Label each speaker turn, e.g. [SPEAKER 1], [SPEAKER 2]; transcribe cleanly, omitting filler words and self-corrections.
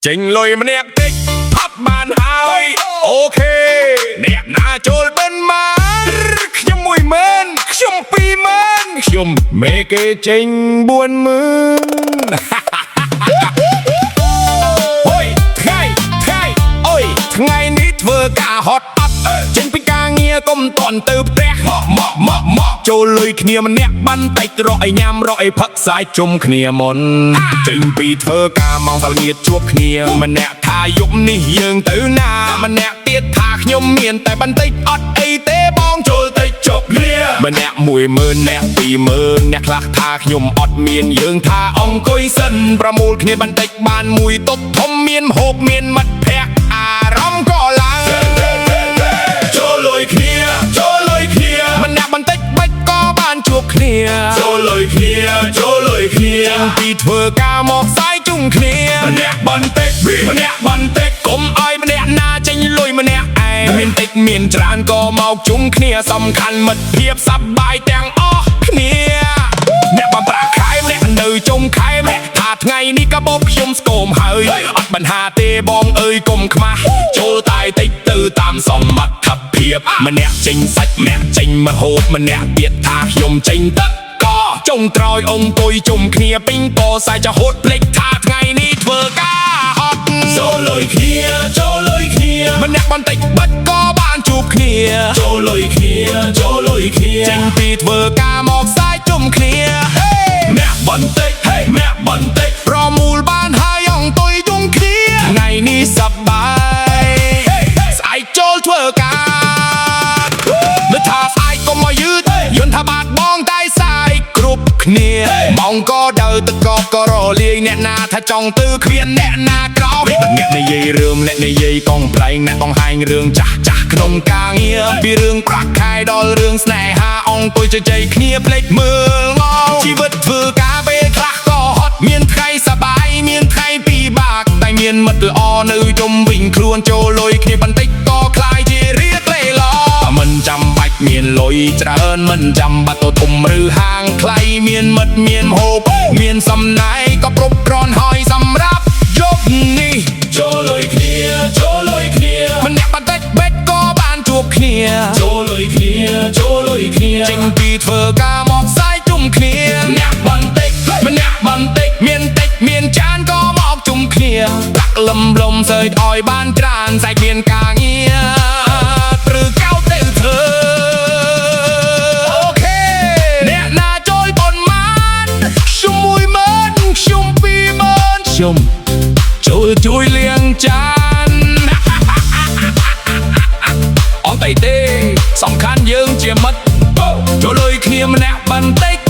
[SPEAKER 1] ចេញលុយម្នាក់តិចផាប់បានហើយអូខេអ្នកណាចូលបិណ្ឌមកខ្ញុំ10000ខ្ញុំ20000ខ្ញុំមេគេចេញ40000ហុយថ្ងៃអុយថ្ងៃនេះធ្វើការហត់អត់ចេញពីការងារកុំតន់ទៅផ្ទះមកចូលលុយគ្នាម្នាក់បានតិចរកឲ្យញ៉ាំរកឲ្យផឹកសាយជុំគ្នាមុនចេញពីធ្វើការម៉ោងសាលងៀតជួបគ្នាម្នាក់ថាយប់នេះយើងទៅណាម្នាក់ទៀតថាខ្ញុំមានតែបន្តិចអត់អីទេបងចូលទៅជប់គ្នាម្នាក់10000អ្នក20000អ្នកខ្លះថាខ្ញុំអត់មានយើងថាអង្គុយសិនប្រមូលគ្នាបន្តិចបានមួយតុបធំមានហូបមានមិត្តភក្តិអារម្មណ៍ក៏ឡើងចូលលុយគ្នាម្នាក់បន្តិចបិចក៏បានជួបគ្នាចូលលុយគ្នាពីធ្វើការមកសាយជុំគ្នាម្នាក់បន្តិចកុំឲ្យម្នាក់ណាចេញលុយម្នាក់ឯងមានតិចមានច្រើនក៏មកជុំគ្នាសំខាន់មិត្តភាពសប្បាយទាំងអស់គ្នាអ្នកបំប្រាក់ខែម្នាក់នៅជុំខែម្នាក់ថាថ្ងៃនេះកាបូបខ្ញុំស្គមហើយអត់បញ្ហាទេបងអើយកុំខ្មាស់ចូលតែតិចទៅតាមសមត្ថភាពម្នាក់ចេញសាច់ម្នាក់ចេញម្ហូបម្នាក់ទៀតថាខ្ញុំចេញទឹកក៏ចុងក្រោយអង្គុយជុំគ្នាពេញក៏សាយចាហូតភ្លេចថាថ្ងៃនេះធ្វើការអត់ចូលលុយគ្នាម្នាក់បន្តិចបិទក៏បានជួបគ្នាចូលលុយគ្នាចេញពីធ្វើការមកសាយជុំគ្នាម្នាក់បន្តិចប្រមូលបានហើយអង្គុយជុំគ្នាថ្ងៃនេះសប្បាយស្អែកចូលធ្វើការមិនថាស្អែកកុំមកយឺតយន្តថាបាត់បងតែស្អែកគ្រប់គ្នាម៉ោងក៏ដើរទឹកក៏រលាយអ្នកណាថាចង់ទៅគ្មានអ្នកណាក្រោយអ្នកនិយាយរឿងអ្នកនិយាយកងប្លែងអ្នកបង្ហាញរឿងចាស់ក្នុងការងារពីរឿងប្រាក់ខែដល់រឿងស្នេហាអង្គុយជជែកគ្នាភ្លេចមើលងជីវិតធ្វើការពេលខ្លះក៏ហត់មានថ្ងៃសប្បាយមានថ្ងៃពិបាកតែមានមិត្តល្អនៅជុំវិញខ្លួនចូលលុយគ្នាបន្តិចក៏คล้ายជារៀកលេឡមិនចាំបាច់មានលុយច្រើនមិនចាំបាច់ទៅធំឬហាងថ្លៃមានមិត្តមានហូបមានសំណែក៏គ្រប់គ្រាន់ហើយសម្រាប់យប់នេះចូលលុយគ្នាម្នាក់បន្តិចបេះក៏បានជួបគ្នាចូលលុយគ្នាចេញពីធ្វើការមកសាយជុំគ្នាម្នាក់បន្តិចមានតិចមានចានក៏មកជុំគ្នាប្រាក់លំសើចឲ្យបានច្រើនសាច់មានការងារឬកោតទៅធ្វើអូខេអ្នកណាចូលប៉ុន្មានខ្ញុំ10000ខ្ញុំ20000ខ្ញុំចូលជួយលាងចានអត់អីទេសំខាន់យើងជាមិត្តចូលលុយគ្នាម្នាក់បន្តិច